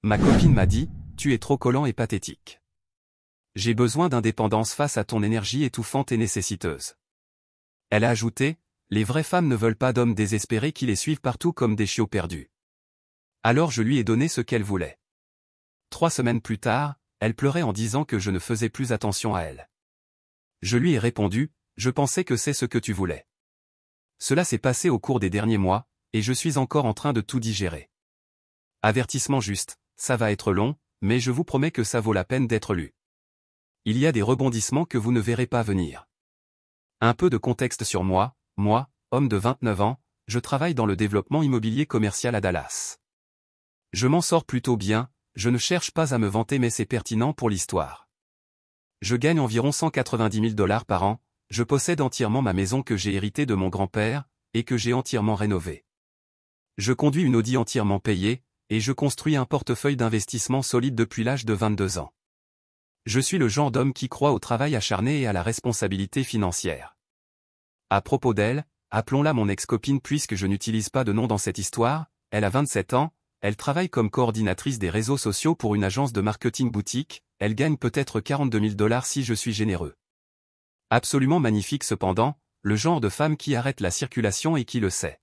Ma copine m'a dit, tu es trop collant et pathétique. J'ai besoin d'indépendance face à ton énergie étouffante et nécessiteuse. Elle a ajouté, les vraies femmes ne veulent pas d'hommes désespérés qui les suivent partout comme des chiots perdus. Alors je lui ai donné ce qu'elle voulait. 3 semaines plus tard, elle pleurait en disant que je ne faisais plus attention à elle. Je lui ai répondu, je pensais que c'est ce que tu voulais. Cela s'est passé au cours des derniers mois, et je suis encore en train de tout digérer. Avertissement juste, ça va être long, mais je vous promets que ça vaut la peine d'être lu. Il y a des rebondissements que vous ne verrez pas venir. Un peu de contexte sur moi, homme de 29 ans, je travaille dans le développement immobilier commercial à Dallas. Je m'en sors plutôt bien, je ne cherche pas à me vanter mais c'est pertinent pour l'histoire. Je gagne environ 190 000 $ par an, je possède entièrement ma maison que j'ai héritée de mon grand-père, et que j'ai entièrement rénovée. Je conduis une Audi entièrement payée, et je construis un portefeuille d'investissement solide depuis l'âge de 22 ans. Je suis le genre d'homme qui croit au travail acharné et à la responsabilité financière. À propos d'elle, appelons-la mon ex-copine puisque je n'utilise pas de nom dans cette histoire, elle a 27 ans, elle travaille comme coordinatrice des réseaux sociaux pour une agence de marketing boutique, elle gagne peut-être 42 000 $ si je suis généreux. Absolument magnifique cependant, le genre de femme qui arrête la circulation et qui le sait.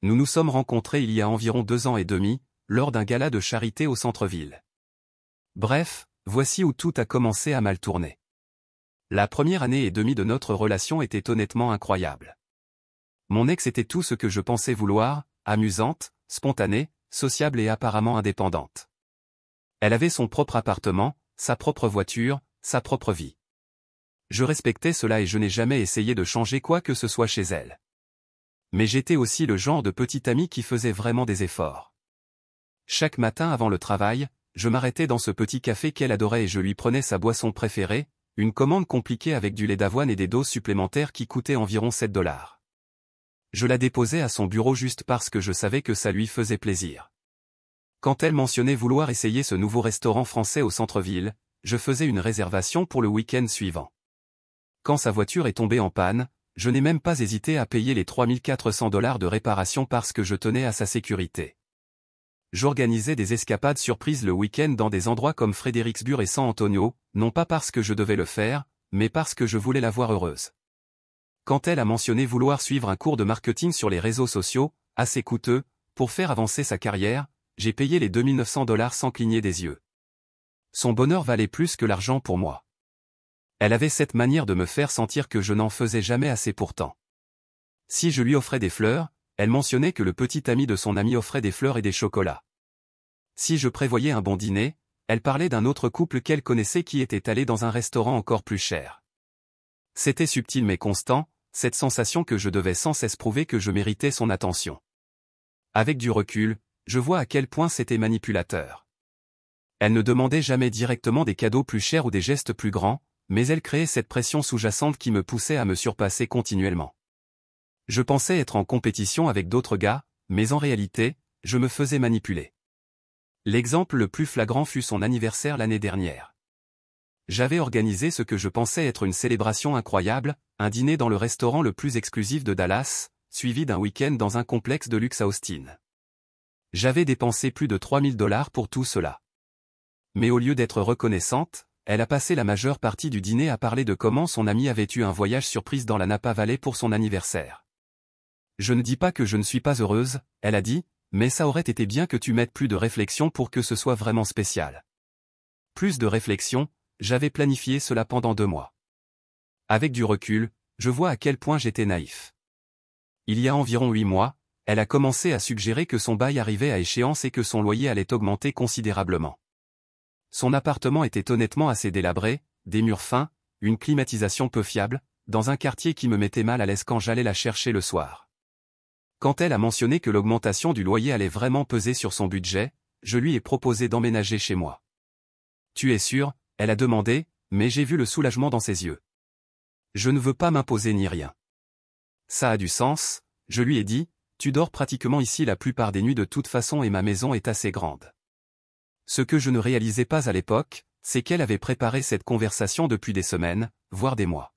Nous nous sommes rencontrés il y a environ 2 ans et demi, lors d'un gala de charité au centre-ville. Bref, voici où tout a commencé à mal tourner. La première année et demie de notre relation était honnêtement incroyable. Mon ex était tout ce que je pensais vouloir, amusante, spontanée, sociable et apparemment indépendante. Elle avait son propre appartement, sa propre voiture, sa propre vie. Je respectais cela et je n'ai jamais essayé de changer quoi que ce soit chez elle. Mais j'étais aussi le genre de petit ami qui faisait vraiment des efforts. Chaque matin avant le travail, je m'arrêtais dans ce petit café qu'elle adorait et je lui prenais sa boisson préférée, une commande compliquée avec du lait d'avoine et des doses supplémentaires qui coûtaient environ 7 $. Je la déposais à son bureau juste parce que je savais que ça lui faisait plaisir. Quand elle mentionnait vouloir essayer ce nouveau restaurant français au centre-ville, je faisais une réservation pour le week-end suivant. Quand sa voiture est tombée en panne, je n'ai même pas hésité à payer les 3 400 $ de réparation parce que je tenais à sa sécurité. J'organisais des escapades surprises le week-end dans des endroits comme Fredericksburg et San Antonio, non pas parce que je devais le faire, mais parce que je voulais la voir heureuse. Quand elle a mentionné vouloir suivre un cours de marketing sur les réseaux sociaux, assez coûteux, pour faire avancer sa carrière, j'ai payé les 2 900 $ sans cligner des yeux. Son bonheur valait plus que l'argent pour moi. Elle avait cette manière de me faire sentir que je n'en faisais jamais assez pourtant. Si je lui offrais des fleurs, elle mentionnait que le petit ami de son ami offrait des fleurs et des chocolats. Si je prévoyais un bon dîner, elle parlait d'un autre couple qu'elle connaissait qui était allé dans un restaurant encore plus cher. C'était subtil mais constant, cette sensation que je devais sans cesse prouver que je méritais son attention. Avec du recul, je vois à quel point c'était manipulateur. Elle ne demandait jamais directement des cadeaux plus chers ou des gestes plus grands, mais elle créait cette pression sous-jacente qui me poussait à me surpasser continuellement. Je pensais être en compétition avec d'autres gars, mais en réalité, je me faisais manipuler. L'exemple le plus flagrant fut son anniversaire l'année dernière. J'avais organisé ce que je pensais être une célébration incroyable, un dîner dans le restaurant le plus exclusif de Dallas, suivi d'un week-end dans un complexe de luxe à Austin. J'avais dépensé plus de 3 000 $ pour tout cela. Mais au lieu d'être reconnaissante, elle a passé la majeure partie du dîner à parler de comment son ami avait eu un voyage surprise dans la Napa Valley pour son anniversaire. Je ne dis pas que je ne suis pas heureuse, elle a dit, mais ça aurait été bien que tu mettes plus de réflexion pour que ce soit vraiment spécial. Plus de réflexion, j'avais planifié cela pendant 2 mois. Avec du recul, je vois à quel point j'étais naïf. Il y a environ 8 mois, elle a commencé à suggérer que son bail arrivait à échéance et que son loyer allait augmenter considérablement. Son appartement était honnêtement assez délabré, des murs fins, une climatisation peu fiable, dans un quartier qui me mettait mal à l'aise quand j'allais la chercher le soir. Quand elle a mentionné que l'augmentation du loyer allait vraiment peser sur son budget, je lui ai proposé d'emménager chez moi. Tu es sûr, elle a demandé, mais j'ai vu le soulagement dans ses yeux. Je ne veux pas m'imposer ni rien. Ça a du sens, je lui ai dit, tu dors pratiquement ici la plupart des nuits de toute façon et ma maison est assez grande. Ce que je ne réalisais pas à l'époque, c'est qu'elle avait préparé cette conversation depuis des semaines, voire des mois.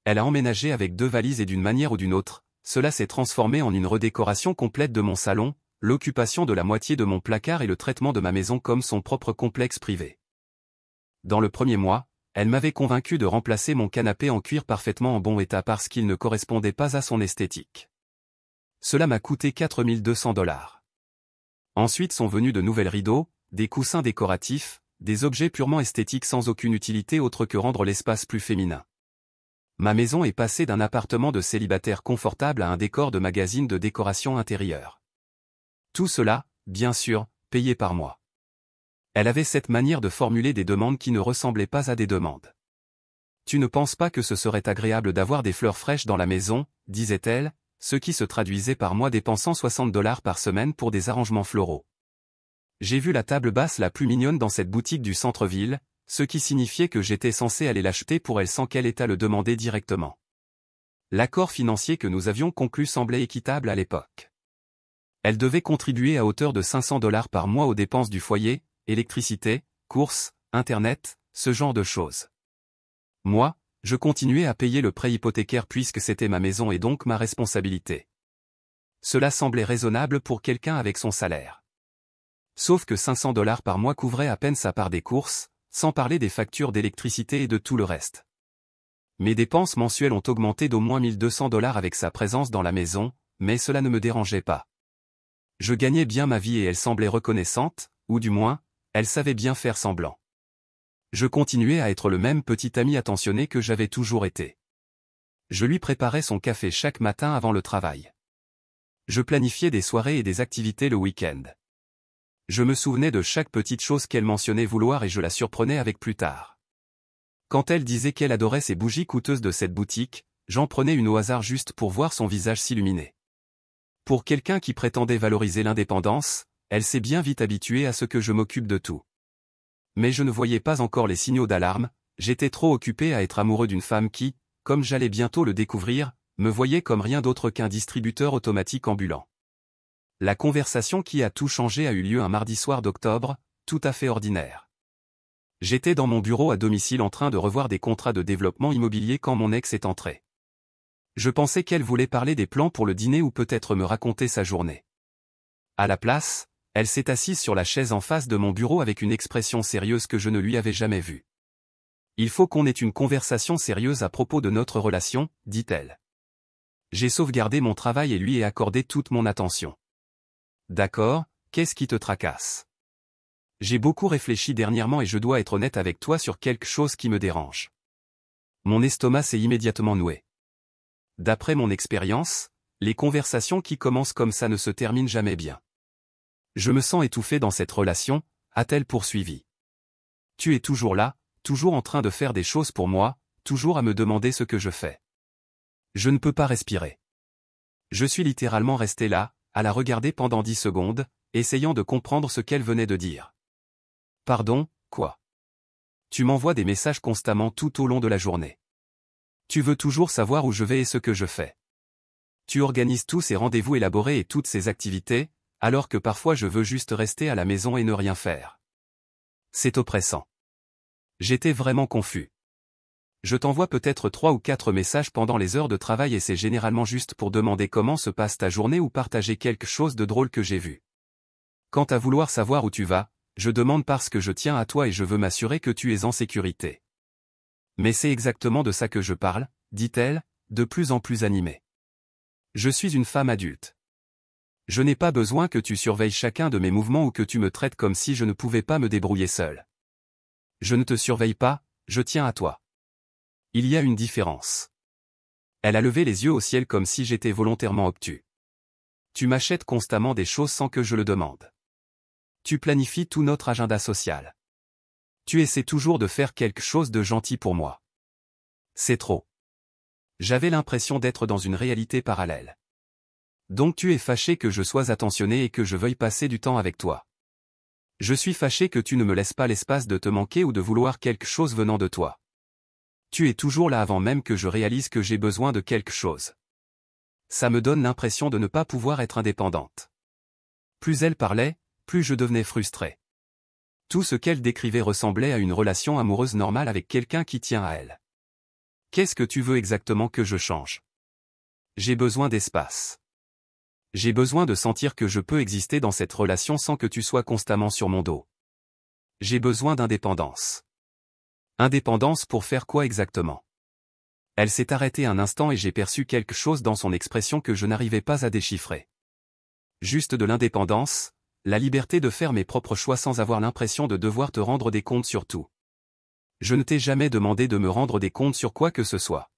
Elle a emménagé avec 2 valises et d'une manière ou d'une autre, cela s'est transformé en une redécoration complète de mon salon, l'occupation de la moitié de mon placard et le traitement de ma maison comme son propre complexe privé. Dans le premier mois, elle m'avait convaincu de remplacer mon canapé en cuir parfaitement en bon état parce qu'il ne correspondait pas à son esthétique. Cela m'a coûté 4 200 $. Ensuite sont venus de nouvelles rideaux, des coussins décoratifs, des objets purement esthétiques sans aucune utilité autre que rendre l'espace plus féminin. Ma maison est passée d'un appartement de célibataire confortable à un décor de magazine de décoration intérieure. Tout cela, bien sûr, payé par moi. Elle avait cette manière de formuler des demandes qui ne ressemblaient pas à des demandes. « Tu ne penses pas que ce serait agréable d'avoir des fleurs fraîches dans la maison ?» disait-elle, ce qui se traduisait par moi dépensant 60 $ par semaine pour des arrangements floraux. J'ai vu la table basse la plus mignonne dans cette boutique du centre-ville, ce qui signifiait que j'étais censé aller l'acheter pour elle sans qu'elle ait à le demander directement. L'accord financier que nous avions conclu semblait équitable à l'époque. Elle devait contribuer à hauteur de 500 $ par mois aux dépenses du foyer, électricité, courses, internet, ce genre de choses. Moi, je continuais à payer le prêt hypothécaire puisque c'était ma maison et donc ma responsabilité. Cela semblait raisonnable pour quelqu'un avec son salaire. Sauf que 500 $ par mois couvraient à peine sa part des courses, sans parler des factures d'électricité et de tout le reste. Mes dépenses mensuelles ont augmenté d'au moins 1200 $ avec sa présence dans la maison, mais cela ne me dérangeait pas. Je gagnais bien ma vie et elle semblait reconnaissante, ou du moins, elle savait bien faire semblant. Je continuais à être le même petit ami attentionné que j'avais toujours été. Je lui préparais son café chaque matin avant le travail. Je planifiais des soirées et des activités le week-end. Je me souvenais de chaque petite chose qu'elle mentionnait vouloir et je la surprenais avec plus tard. Quand elle disait qu'elle adorait ces bougies coûteuses de cette boutique, j'en prenais une au hasard juste pour voir son visage s'illuminer. Pour quelqu'un qui prétendait valoriser l'indépendance, elle s'est bien vite habituée à ce que je m'occupe de tout. Mais je ne voyais pas encore les signaux d'alarme, j'étais trop occupé à être amoureux d'une femme qui, comme j'allais bientôt le découvrir, me voyait comme rien d'autre qu'un distributeur automatique ambulant. La conversation qui a tout changé a eu lieu un mardi soir d'octobre, tout à fait ordinaire. J'étais dans mon bureau à domicile en train de revoir des contrats de développement immobilier quand mon ex est entrée. Je pensais qu'elle voulait parler des plans pour le dîner ou peut-être me raconter sa journée. À la place, elle s'est assise sur la chaise en face de mon bureau avec une expression sérieuse que je ne lui avais jamais vue. « Il faut qu'on ait une conversation sérieuse à propos de notre relation, dit-elle. J'ai sauvegardé mon travail et lui ai accordé toute mon attention. D'accord, qu'est-ce qui te tracasse? J'ai beaucoup réfléchi dernièrement et je dois être honnête avec toi sur quelque chose qui me dérange. Mon estomac s'est immédiatement noué. D'après mon expérience, les conversations qui commencent comme ça ne se terminent jamais bien. Je me sens étouffé dans cette relation, a-t-elle poursuivi. Tu es toujours là, toujours en train de faire des choses pour moi, toujours à me demander ce que je fais. Je ne peux pas respirer. Je suis littéralement resté là, à la regarder pendant 10 secondes, essayant de comprendre ce qu'elle venait de dire. Pardon, quoi? Tu m'envoies des messages constamment tout au long de la journée. Tu veux toujours savoir où je vais et ce que je fais. Tu organises tous ces rendez-vous élaborés et toutes ces activités, alors que parfois je veux juste rester à la maison et ne rien faire. C'est oppressant. J'étais vraiment confus. Je t'envoie peut-être 3 ou 4 messages pendant les heures de travail et c'est généralement juste pour demander comment se passe ta journée ou partager quelque chose de drôle que j'ai vu. Quant à vouloir savoir où tu vas, je demande parce que je tiens à toi et je veux m'assurer que tu es en sécurité. Mais c'est exactement de ça que je parle, dit-elle, de plus en plus animée. Je suis une femme adulte. Je n'ai pas besoin que tu surveilles chacun de mes mouvements ou que tu me traites comme si je ne pouvais pas me débrouiller seul. Je ne te surveille pas, je tiens à toi. Il y a une différence. Elle a levé les yeux au ciel comme si j'étais volontairement obtus. Tu m'achètes constamment des choses sans que je le demande. Tu planifies tout notre agenda social. Tu essaies toujours de faire quelque chose de gentil pour moi. C'est trop. J'avais l'impression d'être dans une réalité parallèle. Donc tu es fâché que je sois attentionné et que je veuille passer du temps avec toi. Je suis fâché que tu ne me laisses pas l'espace de te manquer ou de vouloir quelque chose venant de toi. Tu es toujours là avant même que je réalise que j'ai besoin de quelque chose. Ça me donne l'impression de ne pas pouvoir être indépendante. Plus elle parlait, plus je devenais frustré. Tout ce qu'elle décrivait ressemblait à une relation amoureuse normale avec quelqu'un qui tient à elle. Qu'est-ce que tu veux exactement que je change? J'ai besoin d'espace. J'ai besoin de sentir que je peux exister dans cette relation sans que tu sois constamment sur mon dos. J'ai besoin d'indépendance. Indépendance pour faire quoi exactement? Elle s'est arrêtée un instant et j'ai perçu quelque chose dans son expression que je n'arrivais pas à déchiffrer. Juste de l'indépendance, la liberté de faire mes propres choix sans avoir l'impression de devoir te rendre des comptes sur tout. Je ne t'ai jamais demandé de me rendre des comptes sur quoi que ce soit.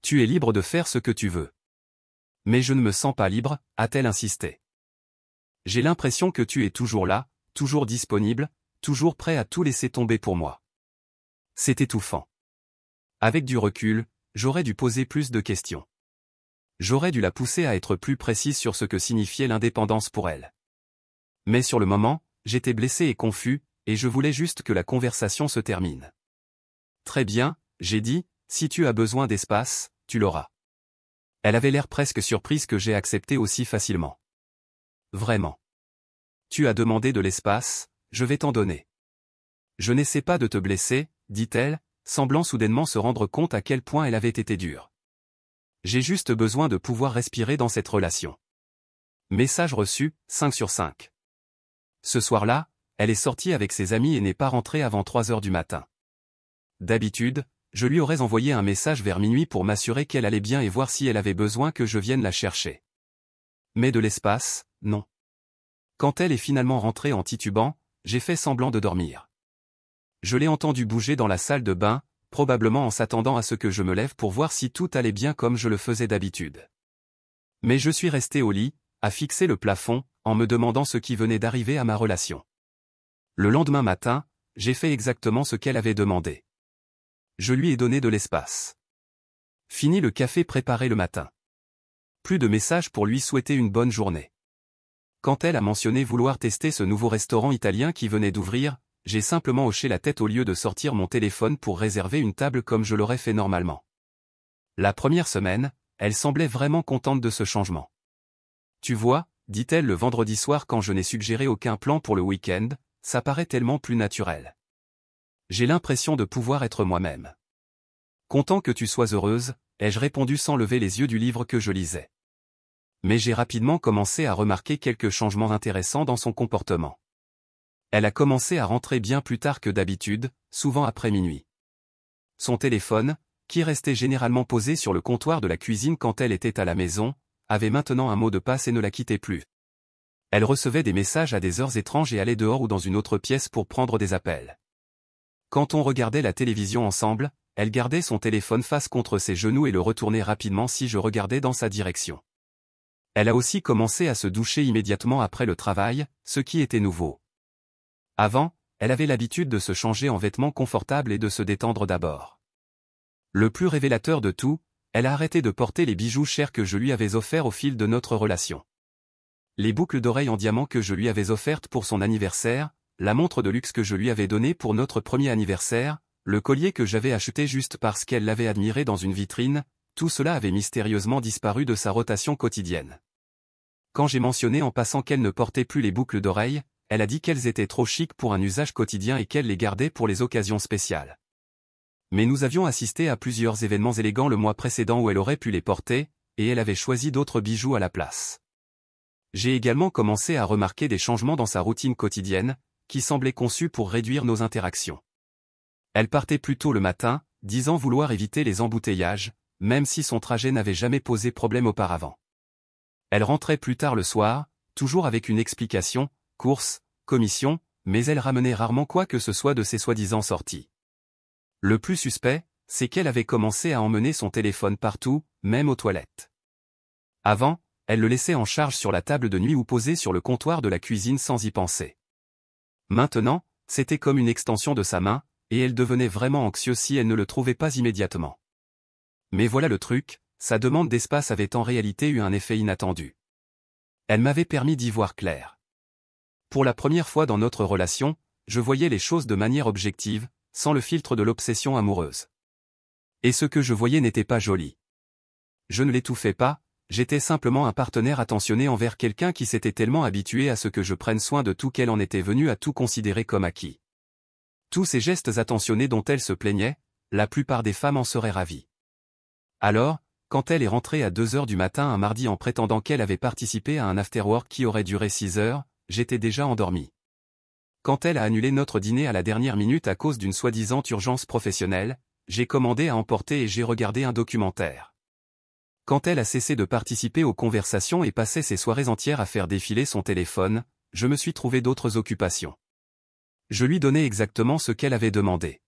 Tu es libre de faire ce que tu veux. Mais je ne me sens pas libre, a-t-elle insisté. J'ai l'impression que tu es toujours là, toujours disponible, toujours prêt à tout laisser tomber pour moi. C'est étouffant. Avec du recul, j'aurais dû poser plus de questions. J'aurais dû la pousser à être plus précise sur ce que signifiait l'indépendance pour elle. Mais sur le moment, j'étais blessé et confus, et je voulais juste que la conversation se termine. Très bien, j'ai dit, si tu as besoin d'espace, tu l'auras. Elle avait l'air presque surprise que j'ai accepté aussi facilement. Vraiment. Tu as demandé de l'espace, je vais t'en donner. Je n'essaie pas de te blesser, dit-elle, semblant soudainement se rendre compte à quel point elle avait été dure. J'ai juste besoin de pouvoir respirer dans cette relation. Message reçu, 5 sur 5. Ce soir-là, elle est sortie avec ses amis et n'est pas rentrée avant 3 heures du matin. D'habitude, je lui aurais envoyé un message vers minuit pour m'assurer qu'elle allait bien et voir si elle avait besoin que je vienne la chercher. Mais de l'espace, non. Quand elle est finalement rentrée en titubant, j'ai fait semblant de dormir. Je l'ai entendue bouger dans la salle de bain, probablement en s'attendant à ce que je me lève pour voir si tout allait bien comme je le faisais d'habitude. Mais je suis resté au lit, à fixer le plafond, en me demandant ce qui venait d'arriver à ma relation. Le lendemain matin, j'ai fait exactement ce qu'elle avait demandé. Je lui ai donné de l'espace. Fini le café préparé le matin. Plus de messages pour lui souhaiter une bonne journée. Quand elle a mentionné vouloir tester ce nouveau restaurant italien qui venait d'ouvrir, j'ai simplement hoché la tête au lieu de sortir mon téléphone pour réserver une table comme je l'aurais fait normalement. La première semaine, elle semblait vraiment contente de ce changement. Tu vois, dit-elle le vendredi soir quand je n'ai suggéré aucun plan pour le week-end, ça paraît tellement plus naturel. J'ai l'impression de pouvoir être moi-même. Content que tu sois heureuse, ai-je répondu sans lever les yeux du livre que je lisais. Mais j'ai rapidement commencé à remarquer quelques changements intéressants dans son comportement. Elle a commencé à rentrer bien plus tard que d'habitude, souvent après minuit. Son téléphone, qui restait généralement posé sur le comptoir de la cuisine quand elle était à la maison, avait maintenant un mot de passe et ne la quittait plus. Elle recevait des messages à des heures étranges et allait dehors ou dans une autre pièce pour prendre des appels. Quand on regardait la télévision ensemble, elle gardait son téléphone face contre ses genoux et le retournait rapidement si je regardais dans sa direction. Elle a aussi commencé à se doucher immédiatement après le travail, ce qui était nouveau. Avant, elle avait l'habitude de se changer en vêtements confortables et de se détendre d'abord. Le plus révélateur de tout, elle a arrêté de porter les bijoux chers que je lui avais offerts au fil de notre relation. Les boucles d'oreilles en diamant que je lui avais offertes pour son anniversaire, la montre de luxe que je lui avais donnée pour notre premier anniversaire, le collier que j'avais acheté juste parce qu'elle l'avait admiré dans une vitrine, tout cela avait mystérieusement disparu de sa rotation quotidienne. Quand j'ai mentionné en passant qu'elle ne portait plus les boucles d'oreilles, elle a dit qu'elles étaient trop chic pour un usage quotidien et qu'elle les gardait pour les occasions spéciales. Mais nous avions assisté à plusieurs événements élégants le mois précédent où elle aurait pu les porter, et elle avait choisi d'autres bijoux à la place. J'ai également commencé à remarquer des changements dans sa routine quotidienne, qui semblaient conçus pour réduire nos interactions. Elle partait plus tôt le matin, disant vouloir éviter les embouteillages, même si son trajet n'avait jamais posé problème auparavant. Elle rentrait plus tard le soir, toujours avec une explication, course, commission, mais elle ramenait rarement quoi que ce soit de ses soi-disant sorties. Le plus suspect, c'est qu'elle avait commencé à emmener son téléphone partout, même aux toilettes. Avant, elle le laissait en charge sur la table de nuit ou posé sur le comptoir de la cuisine sans y penser. Maintenant, c'était comme une extension de sa main, et elle devenait vraiment anxieuse si elle ne le trouvait pas immédiatement. Mais voilà le truc, sa demande d'espace avait en réalité eu un effet inattendu. Elle m'avait permis d'y voir clair. Pour la première fois dans notre relation, je voyais les choses de manière objective, sans le filtre de l'obsession amoureuse. Et ce que je voyais n'était pas joli. Je ne l'étouffais pas, j'étais simplement un partenaire attentionné envers quelqu'un qui s'était tellement habitué à ce que je prenne soin de tout qu'elle en était venue à tout considérer comme acquis. Tous ces gestes attentionnés dont elle se plaignait, la plupart des femmes en seraient ravies. Alors, Quand elle est rentrée à 2 heures du matin un mardi en prétendant qu'elle avait participé à un afterwork qui aurait duré 6 heures, j'étais déjà endormi. Quand elle a annulé notre dîner à la dernière minute à cause d'une soi-disant urgence professionnelle, j'ai commandé à emporter et j'ai regardé un documentaire. Quand elle a cessé de participer aux conversations et passé ses soirées entières à faire défiler son téléphone, je me suis trouvé d'autres occupations. Je lui donnais exactement ce qu'elle avait demandé.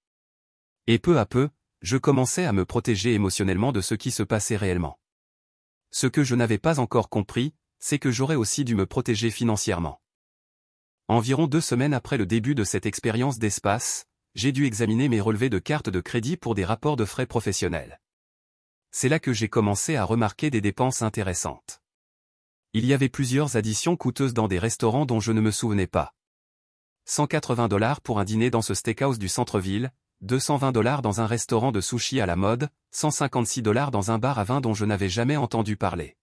Et peu à peu, je commençais à me protéger émotionnellement de ce qui se passait réellement. Ce que je n'avais pas encore compris, c'est que j'aurais aussi dû me protéger financièrement. Environ 2 semaines après le début de cette expérience d'espace, j'ai dû examiner mes relevés de carte de crédit pour des rapports de frais professionnels. C'est là que j'ai commencé à remarquer des dépenses intéressantes. Il y avait plusieurs additions coûteuses dans des restaurants dont je ne me souvenais pas. 180 $ pour un dîner dans ce steakhouse du centre-ville, 220 $ dans un restaurant de sushi à la mode, 156 $ dans un bar à vin dont je n'avais jamais entendu parler.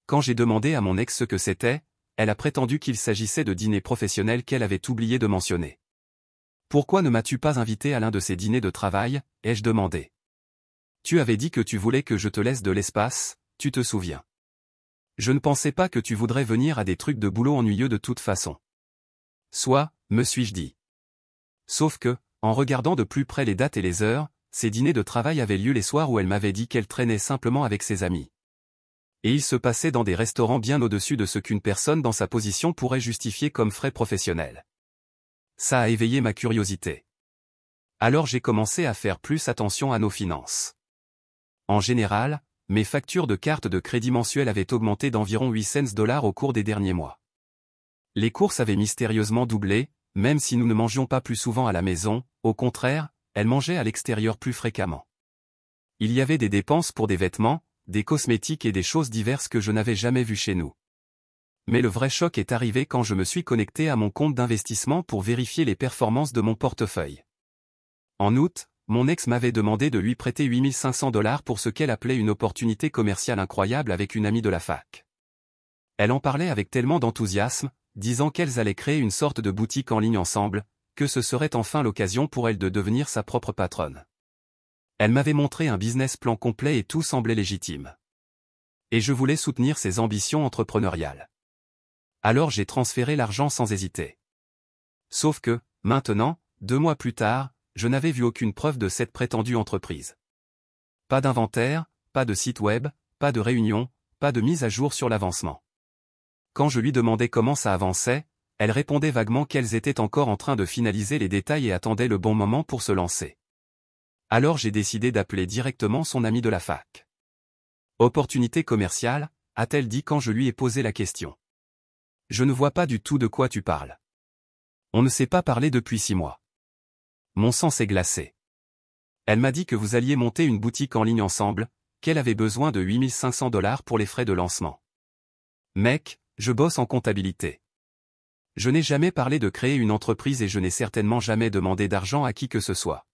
Quand j'ai demandé à mon ex ce que c'était, elle a prétendu qu'il s'agissait de dîners professionnels qu'elle avait oublié de mentionner. « Pourquoi ne m'as-tu pas invité à l'un de ces dîners de travail ?» ai-je demandé. « Tu avais dit que tu voulais que je te laisse de l'espace, tu te souviens. Je ne pensais pas que tu voudrais venir à des trucs de boulot ennuyeux de toute façon. » Soit, me suis-je dit. Sauf que, en regardant de plus près les dates et les heures, ces dîners de travail avaient lieu les soirs où elle m'avait dit qu'elle traînait simplement avec ses amis. Et ils se passaient dans des restaurants bien au-dessus de ce qu'une personne dans sa position pourrait justifier comme frais professionnels. Ça a éveillé ma curiosité. Alors j'ai commencé à faire plus attention à nos finances. En général, mes factures de carte de crédit mensuelles avaient augmenté d'environ 8 cents $ au cours des derniers mois. Les courses avaient mystérieusement doublé, même si nous ne mangions pas plus souvent à la maison, au contraire, elles mangeaient à l'extérieur plus fréquemment. Il y avait des dépenses pour des vêtements, des cosmétiques et des choses diverses que je n'avais jamais vues chez nous. Mais le vrai choc est arrivé quand je me suis connecté à mon compte d'investissement pour vérifier les performances de mon portefeuille. En août, mon ex m'avait demandé de lui prêter 8 500 $ pour ce qu'elle appelait une opportunité commerciale incroyable avec une amie de la fac. Elle en parlait avec tellement d'enthousiasme, disant qu'elles allaient créer une sorte de boutique en ligne ensemble, que ce serait enfin l'occasion pour elle de devenir sa propre patronne. Elle m'avait montré un business plan complet et tout semblait légitime. Et je voulais soutenir ses ambitions entrepreneuriales. Alors j'ai transféré l'argent sans hésiter. Sauf que, maintenant, 2 mois plus tard, je n'avais vu aucune preuve de cette prétendue entreprise. Pas d'inventaire, pas de site web, pas de réunion, pas de mise à jour sur l'avancement. Quand je lui demandais comment ça avançait, elle répondait vaguement qu'elles étaient encore en train de finaliser les détails et attendaient le bon moment pour se lancer. Alors j'ai décidé d'appeler directement son amie de la fac. « Opportunité commerciale ?» a-t-elle dit quand je lui ai posé la question. « Je ne vois pas du tout de quoi tu parles. On ne s'est pas parlé depuis 6 mois. » Mon sang s'est glacé. Elle m'a dit que vous alliez monter une boutique en ligne ensemble, qu'elle avait besoin de 8 500 $ pour les frais de lancement. Mec, je bosse en comptabilité. Je n'ai jamais parlé de créer une entreprise et je n'ai certainement jamais demandé d'argent à qui que ce soit.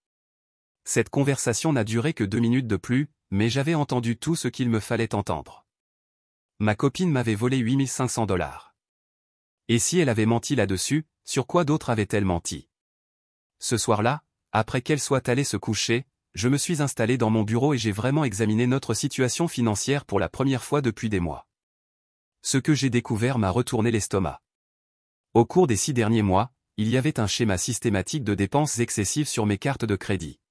Cette conversation n'a duré que 2 minutes de plus, mais j'avais entendu tout ce qu'il me fallait entendre. Ma copine m'avait volé 8 500 $. Et si elle avait menti là-dessus, sur quoi d'autre avait-elle menti? Ce soir-là, après qu'elle soit allée se coucher, je me suis installé dans mon bureau et j'ai vraiment examiné notre situation financière pour la première fois depuis des mois. Ce que j'ai découvert m'a retourné l'estomac. Au cours des 6 derniers mois, il y avait un schéma systématique de dépenses excessives sur mes cartes de crédit.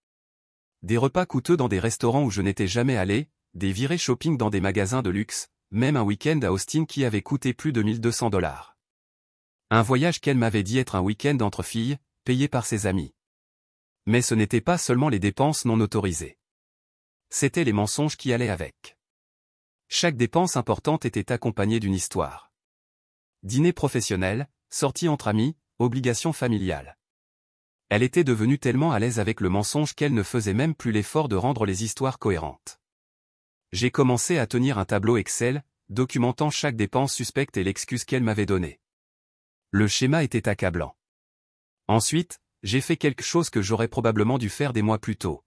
Des repas coûteux dans des restaurants où je n'étais jamais allé, des virées shopping dans des magasins de luxe, même un week-end à Austin qui avait coûté plus de 1 200 $. Un voyage qu'elle m'avait dit être un week-end entre filles, payé par ses amis. Mais ce n'était pas seulement les dépenses non autorisées. C'étaient les mensonges qui allaient avec. Chaque dépense importante était accompagnée d'une histoire. Dîner professionnel, sortie entre amis, obligations familiales. Elle était devenue tellement à l'aise avec le mensonge qu'elle ne faisait même plus l'effort de rendre les histoires cohérentes. J'ai commencé à tenir un tableau Excel, documentant chaque dépense suspecte et l'excuse qu'elle m'avait donnée. Le schéma était accablant. Ensuite, j'ai fait quelque chose que j'aurais probablement dû faire des mois plus tôt.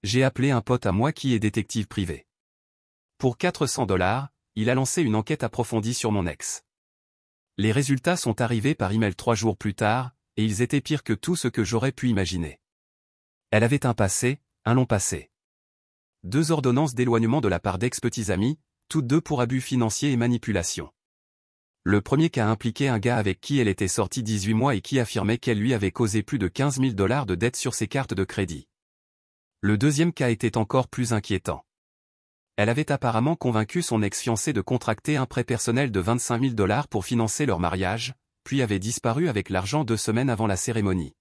J'ai appelé un pote à moi qui est détective privé. Pour 400 $, il a lancé une enquête approfondie sur mon ex. Les résultats sont arrivés par email 3 jours plus tard, et ils étaient pires que tout ce que j'aurais pu imaginer. Elle avait un passé, un long passé. 2 ordonnances d'éloignement de la part d'ex-petits amis, toutes deux pour abus financiers et manipulation. Le premier cas impliquait un gars avec qui elle était sortie 18 mois et qui affirmait qu'elle lui avait causé plus de 15 000 $ de dettes sur ses cartes de crédit. Le deuxième cas était encore plus inquiétant. Elle avait apparemment convaincu son ex-fiancé de contracter un prêt personnel de 25 000 $ pour financer leur mariage, puis avait disparu avec l'argent 2 semaines avant la cérémonie.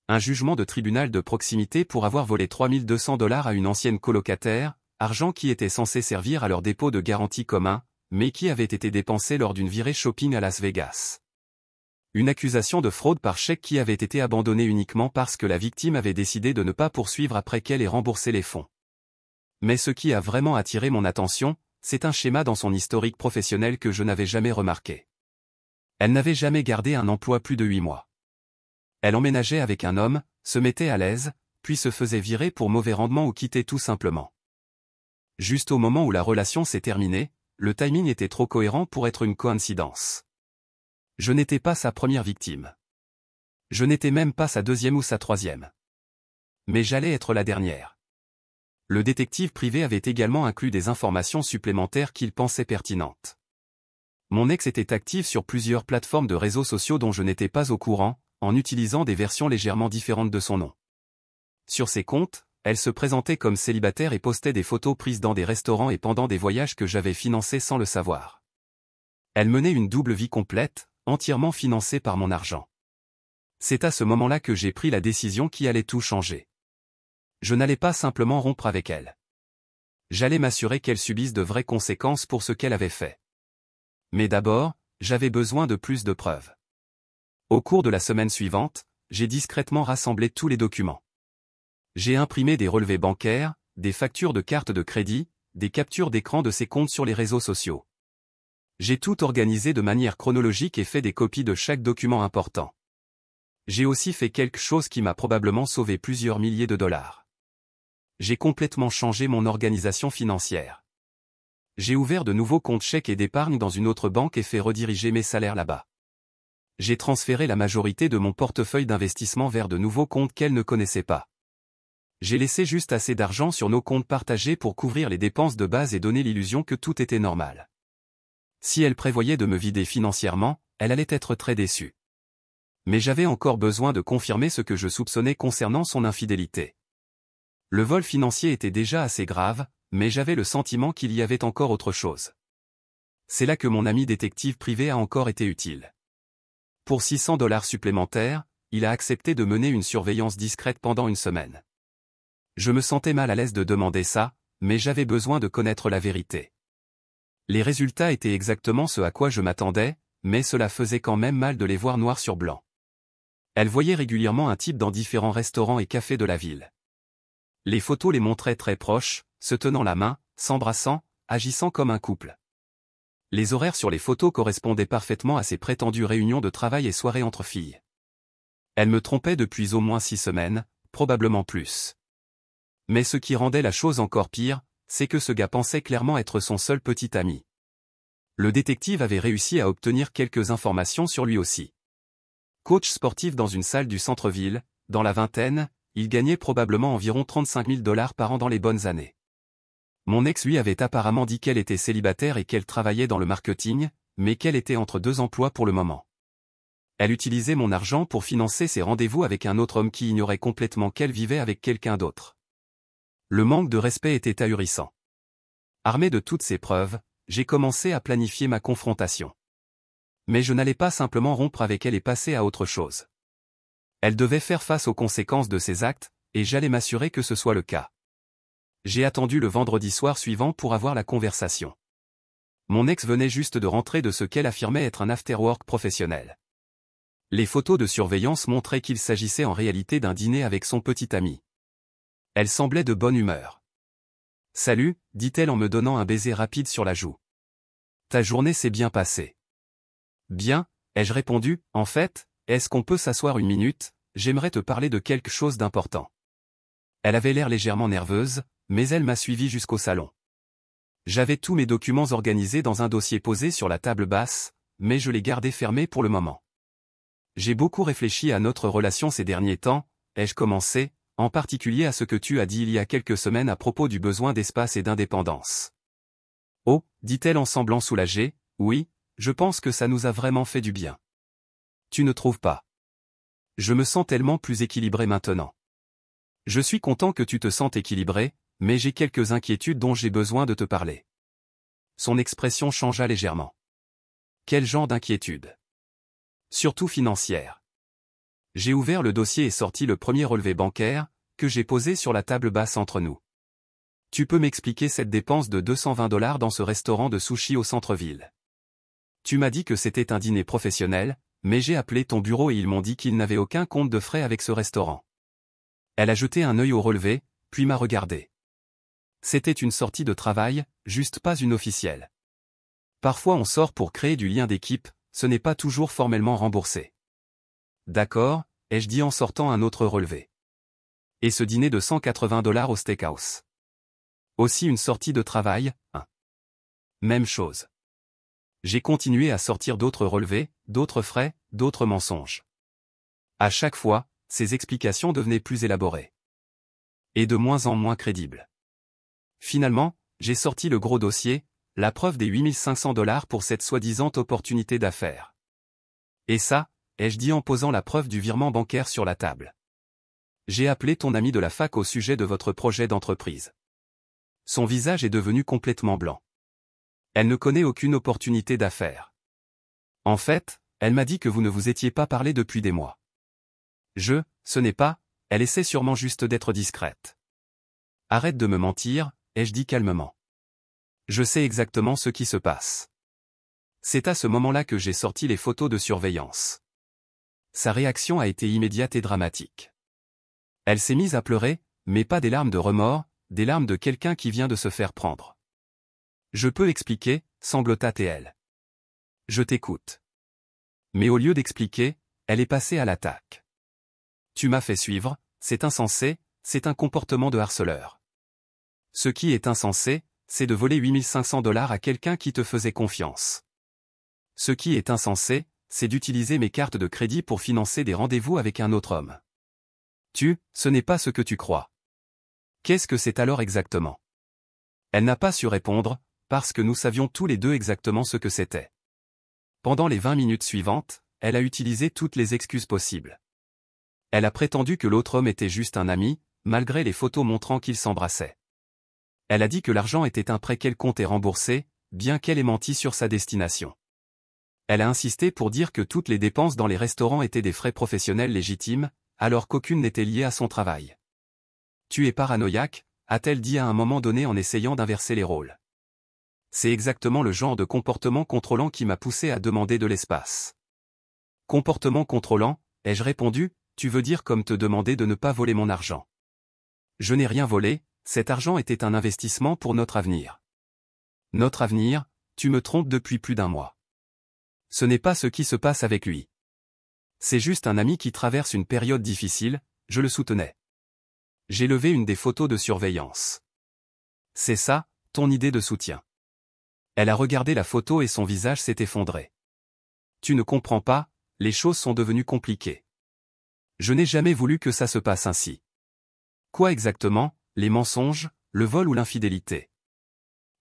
Un jugement de tribunal de proximité pour avoir volé 3 200 $ à une ancienne colocataire, argent qui était censé servir à leur dépôt de garantie commun, mais qui avait été dépensé lors d'une virée shopping à Las Vegas. Une accusation de fraude par chèque qui avait été abandonnée uniquement parce que la victime avait décidé de ne pas poursuivre après qu'elle ait remboursé les fonds. Mais ce qui a vraiment attiré mon attention, c'est un schéma dans son historique professionnel que je n'avais jamais remarqué. Elle n'avait jamais gardé un emploi plus de 8 mois. Elle emménageait avec un homme, se mettait à l'aise, puis se faisait virer pour mauvais rendement ou quitter tout simplement. Juste au moment où la relation s'est terminée, le timing était trop cohérent pour être une coïncidence. Je n'étais pas sa première victime. Je n'étais même pas sa deuxième ou sa troisième. Mais j'allais être la dernière. Le détective privé avait également inclus des informations supplémentaires qu'il pensait pertinentes. Mon ex était active sur plusieurs plateformes de réseaux sociaux dont je n'étais pas au courant, en utilisant des versions légèrement différentes de son nom. Sur ses comptes, elle se présentait comme célibataire et postait des photos prises dans des restaurants et pendant des voyages que j'avais financés sans le savoir. Elle menait une double vie complète, entièrement financée par mon argent. C'est à ce moment-là que j'ai pris la décision qui allait tout changer. Je n'allais pas simplement rompre avec elle. J'allais m'assurer qu'elle subisse de vraies conséquences pour ce qu'elle avait fait. Mais d'abord, j'avais besoin de plus de preuves. Au cours de la semaine suivante, j'ai discrètement rassemblé tous les documents. J'ai imprimé des relevés bancaires, des factures de cartes de crédit, des captures d'écran de ses comptes sur les réseaux sociaux. J'ai tout organisé de manière chronologique et fait des copies de chaque document important. J'ai aussi fait quelque chose qui m'a probablement sauvé plusieurs milliers de dollars. J'ai complètement changé mon organisation financière. J'ai ouvert de nouveaux comptes chèques et d'épargne dans une autre banque et fait rediriger mes salaires là-bas. J'ai transféré la majorité de mon portefeuille d'investissement vers de nouveaux comptes qu'elle ne connaissait pas. J'ai laissé juste assez d'argent sur nos comptes partagés pour couvrir les dépenses de base et donner l'illusion que tout était normal. Si elle prévoyait de me vider financièrement, elle allait être très déçue. Mais j'avais encore besoin de confirmer ce que je soupçonnais concernant son infidélité. Le vol financier était déjà assez grave, mais j'avais le sentiment qu'il y avait encore autre chose. C'est là que mon ami détective privé a encore été utile. Pour 600 $ supplémentaires, il a accepté de mener une surveillance discrète pendant une semaine. Je me sentais mal à l'aise de demander ça, mais j'avais besoin de connaître la vérité. Les résultats étaient exactement ce à quoi je m'attendais, mais cela faisait quand même mal de les voir noir sur blanc. Elle voyait régulièrement un type dans différents restaurants et cafés de la ville. Les photos les montraient très proches, se tenant la main, s'embrassant, agissant comme un couple. Les horaires sur les photos correspondaient parfaitement à ces prétendues réunions de travail et soirées entre filles. Elle me trompait depuis au moins 6 semaines, probablement plus. Mais ce qui rendait la chose encore pire, c'est que ce gars pensait clairement être son seul petit ami. Le détective avait réussi à obtenir quelques informations sur lui aussi. Coach sportif dans une salle du centre-ville, dans la vingtaine, il gagnait probablement environ 35 000 $ par an dans les bonnes années. Mon ex lui avait apparemment dit qu'elle était célibataire et qu'elle travaillait dans le marketing, mais qu'elle était entre 2 emplois pour le moment. Elle utilisait mon argent pour financer ses rendez-vous avec un autre homme qui ignorait complètement qu'elle vivait avec quelqu'un d'autre. Le manque de respect était ahurissant. Armé de toutes ces preuves, j'ai commencé à planifier ma confrontation. Mais je n'allais pas simplement rompre avec elle et passer à autre chose. Elle devait faire face aux conséquences de ses actes, et j'allais m'assurer que ce soit le cas. J'ai attendu le vendredi soir suivant pour avoir la conversation. Mon ex venait juste de rentrer de ce qu'elle affirmait être un after-work professionnel. Les photos de surveillance montraient qu'il s'agissait en réalité d'un dîner avec son petit ami. Elle semblait de bonne humeur. « Salut », dit-elle en me donnant un baiser rapide sur la joue. « Ta journée s'est bien passée. »« Bien », ai-je répondu, « en fait, est-ce qu'on peut s'asseoir une minute, j'aimerais te parler de quelque chose d'important. » Elle avait l'air légèrement nerveuse, mais elle m'a suivi jusqu'au salon. J'avais tous mes documents organisés dans un dossier posé sur la table basse, mais je les gardais fermés pour le moment. J'ai beaucoup réfléchi à notre relation ces derniers temps, ai-je commencé, en particulier à ce que tu as dit il y a quelques semaines à propos du besoin d'espace et d'indépendance. Oh, dit-elle en semblant soulagée, oui, je pense que ça nous a vraiment fait du bien. Tu ne trouves pas? Je me sens tellement plus équilibré maintenant. Je suis content que tu te sentes équilibré, mais j'ai quelques inquiétudes dont j'ai besoin de te parler. Son expression changea légèrement. Quel genre d'inquiétude? Surtout financière. J'ai ouvert le dossier et sorti le premier relevé bancaire, que j'ai posé sur la table basse entre nous. Tu peux m'expliquer cette dépense de $220 dans ce restaurant de sushi au centre-ville? Tu m'as dit que c'était un dîner professionnel, mais j'ai appelé ton bureau et ils m'ont dit qu'ils n'avaient aucun compte de frais avec ce restaurant. Elle a jeté un œil au relevé, puis m'a regardé. C'était une sortie de travail, juste pas une officielle. Parfois on sort pour créer du lien d'équipe, ce n'est pas toujours formellement remboursé. D'accord, ai-je dit en sortant un autre relevé. Et ce dîner de $180 au steakhouse. Aussi une sortie de travail, hein. Même chose. J'ai continué à sortir d'autres relevés, d'autres frais, d'autres mensonges. À chaque fois, ces explications devenaient plus élaborées. Et de moins en moins crédibles. Finalement, j'ai sorti le gros dossier, la preuve des $8500 pour cette soi-disant opportunité d'affaires. Et ça, ai-je dit en posant la preuve du virement bancaire sur la table. J'ai appelé ton ami de la fac au sujet de votre projet d'entreprise. Son visage est devenu complètement blanc. Elle ne connaît aucune opportunité d'affaires. En fait, elle m'a dit que vous ne vous étiez pas parlé depuis des mois. Ce n'est pas, elle essaie sûrement juste d'être discrète. Arrête de me mentir, ai-je dit calmement. Je sais exactement ce qui se passe. C'est à ce moment-là que j'ai sorti les photos de surveillance. Sa réaction a été immédiate et dramatique. Elle s'est mise à pleurer, mais pas des larmes de remords, des larmes de quelqu'un qui vient de se faire prendre. Je peux expliquer, sanglota-t-elle. Je t'écoute. Mais au lieu d'expliquer, elle est passée à l'attaque. Tu m'as fait suivre, c'est insensé, c'est un comportement de harceleur. Ce qui est insensé, c'est de voler $8500 à quelqu'un qui te faisait confiance. Ce qui est insensé, c'est d'utiliser mes cartes de crédit pour financer des rendez-vous avec un autre homme. Ce n'est pas ce que tu crois. Qu'est-ce que c'est alors exactement? Elle n'a pas su répondre, parce que nous savions tous les deux exactement ce que c'était. Pendant les 20 minutes suivantes, elle a utilisé toutes les excuses possibles. Elle a prétendu que l'autre homme était juste un ami, malgré les photos montrant qu'ils s'embrassaient. Elle a dit que l'argent était un prêt qu'elle comptait rembourser, bien qu'elle ait menti sur sa destination. Elle a insisté pour dire que toutes les dépenses dans les restaurants étaient des frais professionnels légitimes, alors qu'aucune n'était liée à son travail. Tu es paranoïaque, a-t-elle dit à un moment donné en essayant d'inverser les rôles. C'est exactement le genre de comportement contrôlant qui m'a poussé à demander de l'espace. Comportement contrôlant, ai-je répondu, tu veux dire comme te demander de ne pas voler mon argent. Je n'ai rien volé, cet argent était un investissement pour notre avenir. Notre avenir, tu me trompes depuis plus d'un mois. Ce n'est pas ce qui se passe avec lui. C'est juste un ami qui traverse une période difficile, je le soutenais. J'ai levé une des photos de surveillance. C'est ça, ton idée de soutien. Elle a regardé la photo et son visage s'est effondré. Tu ne comprends pas, les choses sont devenues compliquées. Je n'ai jamais voulu que ça se passe ainsi. Quoi exactement, les mensonges, le vol ou l'infidélité?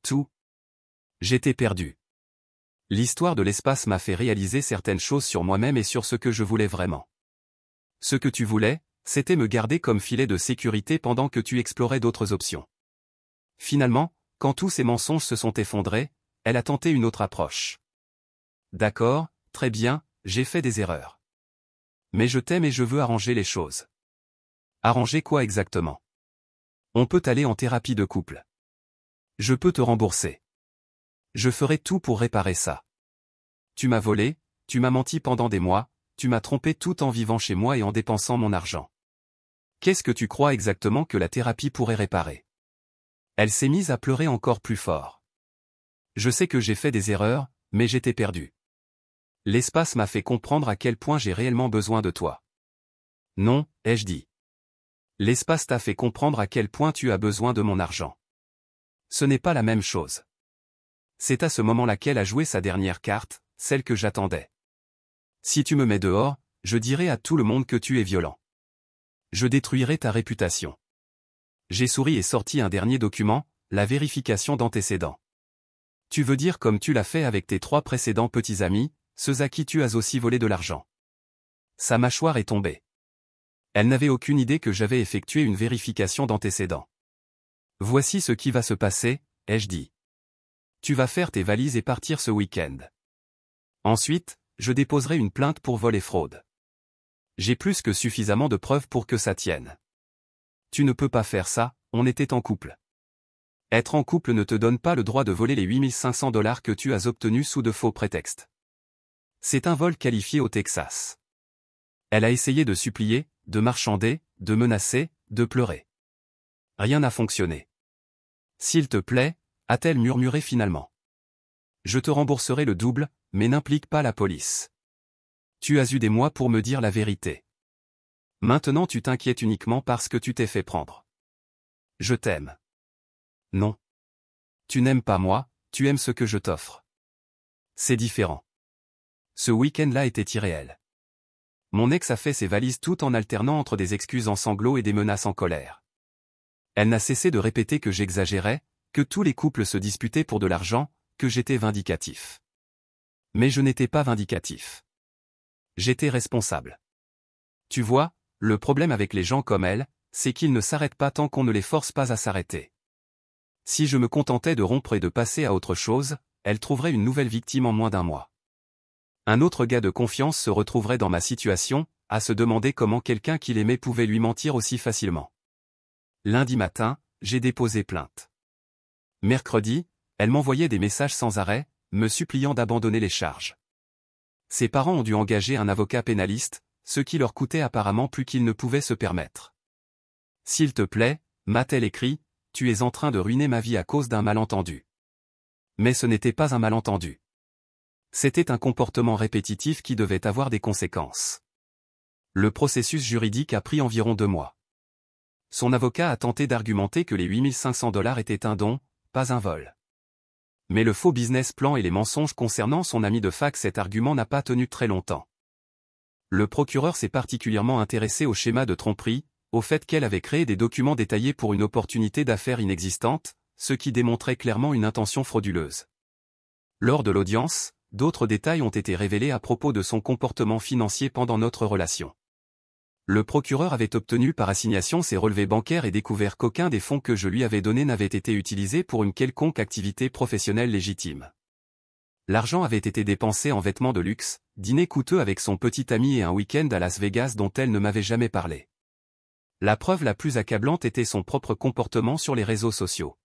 Tout. J'étais perdu. L'histoire de l'espace m'a fait réaliser certaines choses sur moi-même et sur ce que je voulais vraiment. Ce que tu voulais, c'était me garder comme filet de sécurité pendant que tu explorais d'autres options. Finalement, quand tous ces mensonges se sont effondrés, elle a tenté une autre approche. D'accord, très bien, j'ai fait des erreurs. Mais je t'aime et je veux arranger les choses. Arranger quoi exactement? On peut aller en thérapie de couple. Je peux te rembourser. Je ferai tout pour réparer ça. Tu m'as volé, tu m'as menti pendant des mois, tu m'as trompé tout en vivant chez moi et en dépensant mon argent. Qu'est-ce que tu crois exactement que la thérapie pourrait réparer? Elle s'est mise à pleurer encore plus fort. Je sais que j'ai fait des erreurs, mais j'étais perdu. L'espace m'a fait comprendre à quel point j'ai réellement besoin de toi. Non, ai-je dit. L'espace t'a fait comprendre à quel point tu as besoin de mon argent. Ce n'est pas la même chose. C'est à ce moment-là qu'elle a joué sa dernière carte, celle que j'attendais. Si tu me mets dehors, je dirai à tout le monde que tu es violent. Je détruirai ta réputation. J'ai souri et sorti un dernier document, la vérification d'antécédents. Tu veux dire comme tu l'as fait avec tes 3 précédents petits amis, ceux à qui tu as aussi volé de l'argent. Sa mâchoire est tombée. Elle n'avait aucune idée que j'avais effectué une vérification d'antécédents. Voici ce qui va se passer, ai-je dit. Tu vas faire tes valises et partir ce week-end. Ensuite, je déposerai une plainte pour vol et fraude. J'ai plus que suffisamment de preuves pour que ça tienne. Tu ne peux pas faire ça, on était en couple. Être en couple ne te donne pas le droit de voler les 8500 $ que tu as obtenus sous de faux prétextes. C'est un vol qualifié au Texas. Elle a essayé de supplier, de marchander, de menacer, de pleurer. Rien n'a fonctionné. S'il te plaît, a-t-elle murmuré finalement. Je te rembourserai le double, mais n'implique pas la police. Tu as eu des mois pour me dire la vérité. Maintenant tu t'inquiètes uniquement parce que tu t'es fait prendre. Je t'aime. Non. Tu n'aimes pas moi, tu aimes ce que je t'offre. C'est différent. Ce week-end-là était irréel. Mon ex a fait ses valises tout en alternant entre des excuses en sanglots et des menaces en colère. Elle n'a cessé de répéter que j'exagérais, que tous les couples se disputaient pour de l'argent, que j'étais vindicatif. Mais je n'étais pas vindicatif. J'étais responsable. Tu vois, le problème avec les gens comme elle, c'est qu'ils ne s'arrêtent pas tant qu'on ne les force pas à s'arrêter. Si je me contentais de rompre et de passer à autre chose, elle trouverait une nouvelle victime en moins d'un mois. Un autre gars de confiance se retrouverait dans ma situation, à se demander comment quelqu'un qu'il aimait pouvait lui mentir aussi facilement. Lundi matin, j'ai déposé plainte. Mercredi, elle m'envoyait des messages sans arrêt, me suppliant d'abandonner les charges. Ses parents ont dû engager un avocat pénaliste, ce qui leur coûtait apparemment plus qu'ils ne pouvaient se permettre. S'il te plaît, m'a-t-elle écrit, tu es en train de ruiner ma vie à cause d'un malentendu. Mais ce n'était pas un malentendu. C'était un comportement répétitif qui devait avoir des conséquences. Le processus juridique a pris environ 2 mois. Son avocat a tenté d'argumenter que les 8500 $ étaient un don, pas un vol. Mais le faux business plan et les mensonges concernant son ami de fac, cet argument n'a pas tenu très longtemps. Le procureur s'est particulièrement intéressé au schéma de tromperie, au fait qu'elle avait créé des documents détaillés pour une opportunité d'affaires inexistante, ce qui démontrait clairement une intention frauduleuse. Lors de l'audience, d'autres détails ont été révélés à propos de son comportement financier pendant notre relation. Le procureur avait obtenu par assignation ses relevés bancaires et découvert qu'aucun des fonds que je lui avais donnés n'avait été utilisé pour une quelconque activité professionnelle légitime. L'argent avait été dépensé en vêtements de luxe, dîner coûteux avec son petit ami et un week-end à Las Vegas dont elle ne m'avait jamais parlé. La preuve la plus accablante était son propre comportement sur les réseaux sociaux.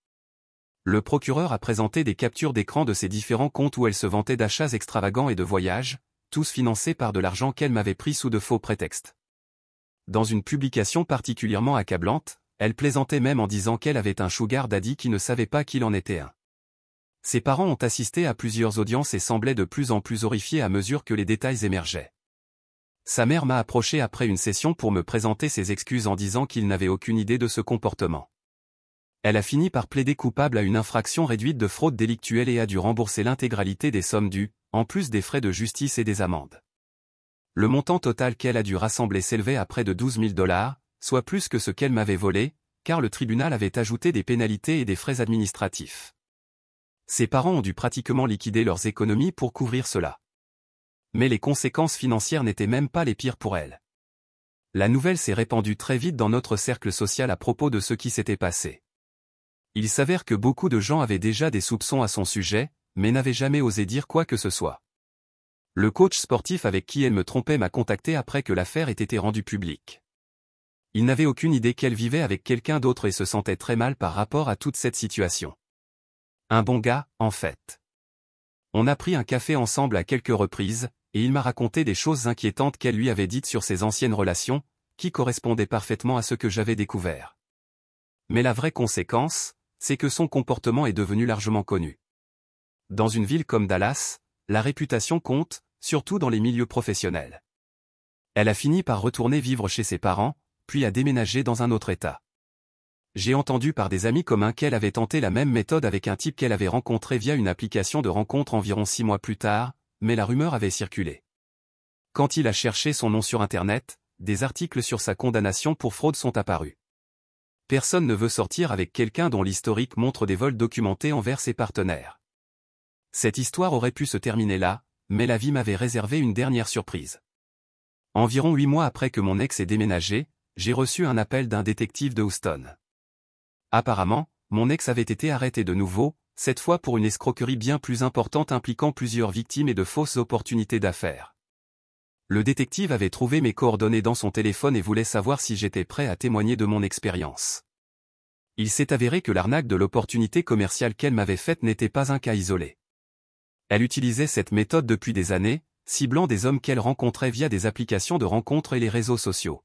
Le procureur a présenté des captures d'écran de ses différents comptes où elle se vantait d'achats extravagants et de voyages, tous financés par de l'argent qu'elle m'avait pris sous de faux prétextes. Dans une publication particulièrement accablante, elle plaisantait même en disant qu'elle avait un sugar daddy qui ne savait pas qu'il en était un. Ses parents ont assisté à plusieurs audiences et semblaient de plus en plus horrifiés à mesure que les détails émergeaient. Sa mère m'a approché après une session pour me présenter ses excuses en disant qu'il n'avait aucune idée de ce comportement. Elle a fini par plaider coupable à une infraction réduite de fraude délictuelle et a dû rembourser l'intégralité des sommes dues, en plus des frais de justice et des amendes. Le montant total qu'elle a dû rassembler s'élevait à près de 12 000 $, soit plus que ce qu'elle m'avait volé, car le tribunal avait ajouté des pénalités et des frais administratifs. Ses parents ont dû pratiquement liquider leurs économies pour couvrir cela. Mais les conséquences financières n'étaient même pas les pires pour elle. La nouvelle s'est répandue très vite dans notre cercle social à propos de ce qui s'était passé. Il s'avère que beaucoup de gens avaient déjà des soupçons à son sujet, mais n'avaient jamais osé dire quoi que ce soit. Le coach sportif avec qui elle me trompait m'a contacté après que l'affaire ait été rendue publique. Il n'avait aucune idée qu'elle vivait avec quelqu'un d'autre et se sentait très mal par rapport à toute cette situation. Un bon gars, en fait. On a pris un café ensemble à quelques reprises, et il m'a raconté des choses inquiétantes qu'elle lui avait dites sur ses anciennes relations, qui correspondaient parfaitement à ce que j'avais découvert. Mais la vraie conséquence, c'est que son comportement est devenu largement connu. Dans une ville comme Dallas, la réputation compte, surtout dans les milieux professionnels. Elle a fini par retourner vivre chez ses parents, puis a déménagé dans un autre état. J'ai entendu par des amis communs qu'elle avait tenté la même méthode avec un type qu'elle avait rencontré via une application de rencontre environ 6 mois plus tard, mais la rumeur avait circulé. Quand il a cherché son nom sur Internet, des articles sur sa condamnation pour fraude sont apparus. Personne ne veut sortir avec quelqu'un dont l'historique montre des vols documentés envers ses partenaires. Cette histoire aurait pu se terminer là, mais la vie m'avait réservé une dernière surprise. Environ 8 mois après que mon ex ait déménagé, j'ai reçu un appel d'un détective de Houston. Apparemment, mon ex avait été arrêté de nouveau, cette fois pour une escroquerie bien plus importante impliquant plusieurs victimes et de fausses opportunités d'affaires. Le détective avait trouvé mes coordonnées dans son téléphone et voulait savoir si j'étais prêt à témoigner de mon expérience. Il s'est avéré que l'arnaque de l'opportunité commerciale qu'elle m'avait faite n'était pas un cas isolé. Elle utilisait cette méthode depuis des années, ciblant des hommes qu'elle rencontrait via des applications de rencontres et les réseaux sociaux.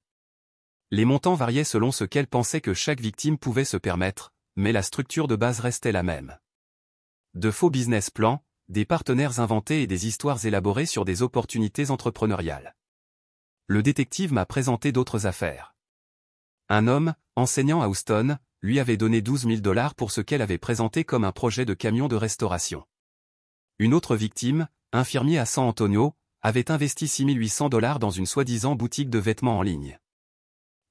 Les montants variaient selon ce qu'elle pensait que chaque victime pouvait se permettre, mais la structure de base restait la même. De faux business plans, des partenaires inventés et des histoires élaborées sur des opportunités entrepreneuriales. Le détective m'a présenté d'autres affaires. Un homme, enseignant à Houston, lui avait donné 12 000 $ pour ce qu'elle avait présenté comme un projet de camion de restauration. Une autre victime, infirmier à San Antonio, avait investi 6 800 $ dans une soi-disant boutique de vêtements en ligne.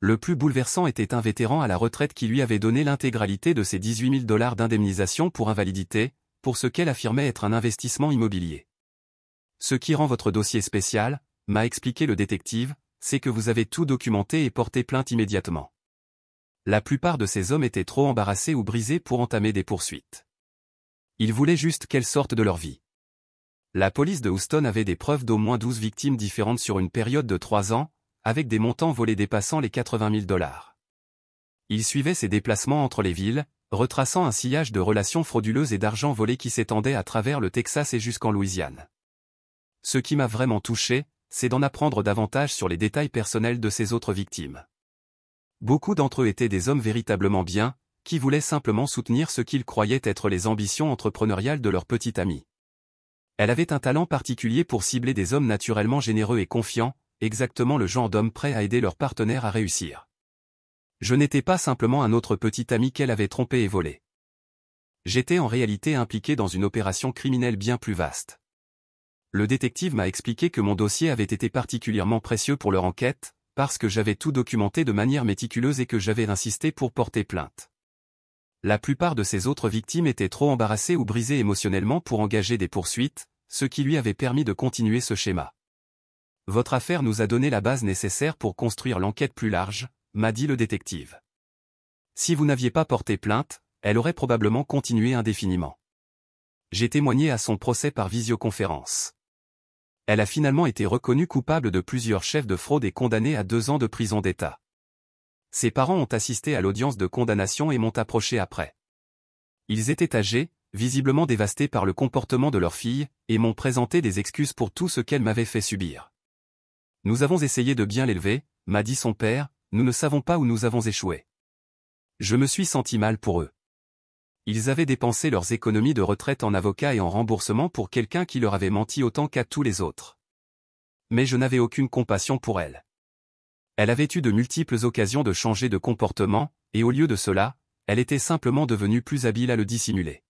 Le plus bouleversant était un vétéran à la retraite qui lui avait donné l'intégralité de ses 18 000 $ d'indemnisation pour invalidité, pour ce qu'elle affirmait être un investissement immobilier. Ce qui rend votre dossier spécial, m'a expliqué le détective, c'est que vous avez tout documenté et porté plainte immédiatement. La plupart de ces hommes étaient trop embarrassés ou brisés pour entamer des poursuites. Ils voulaient juste qu'elles sortent de leur vie. La police de Houston avait des preuves d'au moins 12 victimes différentes sur une période de 3 ans, avec des montants volés dépassant les 80 000 $. Ils suivaient ces déplacements entre les villes, retraçant un sillage de relations frauduleuses et d'argent volé qui s'étendait à travers le Texas et jusqu'en Louisiane. Ce qui m'a vraiment touché, c'est d'en apprendre davantage sur les détails personnels de ces autres victimes. Beaucoup d'entre eux étaient des hommes véritablement bien, qui voulaient simplement soutenir ce qu'ils croyaient être les ambitions entrepreneuriales de leur petite amie. Elle avait un talent particulier pour cibler des hommes naturellement généreux et confiants, exactement le genre d'homme prêt à aider leur partenaire à réussir. Je n'étais pas simplement un autre petit ami qu'elle avait trompé et volé. J'étais en réalité impliqué dans une opération criminelle bien plus vaste. Le détective m'a expliqué que mon dossier avait été particulièrement précieux pour leur enquête, parce que j'avais tout documenté de manière méticuleuse et que j'avais insisté pour porter plainte. La plupart de ces autres victimes étaient trop embarrassées ou brisées émotionnellement pour engager des poursuites, ce qui lui avait permis de continuer ce schéma. Votre affaire nous a donné la base nécessaire pour construire l'enquête plus large, m'a dit le détective. Si vous n'aviez pas porté plainte, elle aurait probablement continué indéfiniment. J'ai témoigné à son procès par visioconférence. Elle a finalement été reconnue coupable de plusieurs chefs de fraude et condamnée à 2 ans de prison d'État. Ses parents ont assisté à l'audience de condamnation et m'ont approché après. Ils étaient âgés, visiblement dévastés par le comportement de leur fille, et m'ont présenté des excuses pour tout ce qu'elle m'avait fait subir. Nous avons essayé de bien l'élever, m'a dit son père, nous ne savons pas où nous avons échoué. Je me suis senti mal pour eux. Ils avaient dépensé leurs économies de retraite en avocats et en remboursement pour quelqu'un qui leur avait menti autant qu'à tous les autres. Mais je n'avais aucune compassion pour elle. Elle avait eu de multiples occasions de changer de comportement, et au lieu de cela, elle était simplement devenue plus habile à le dissimuler.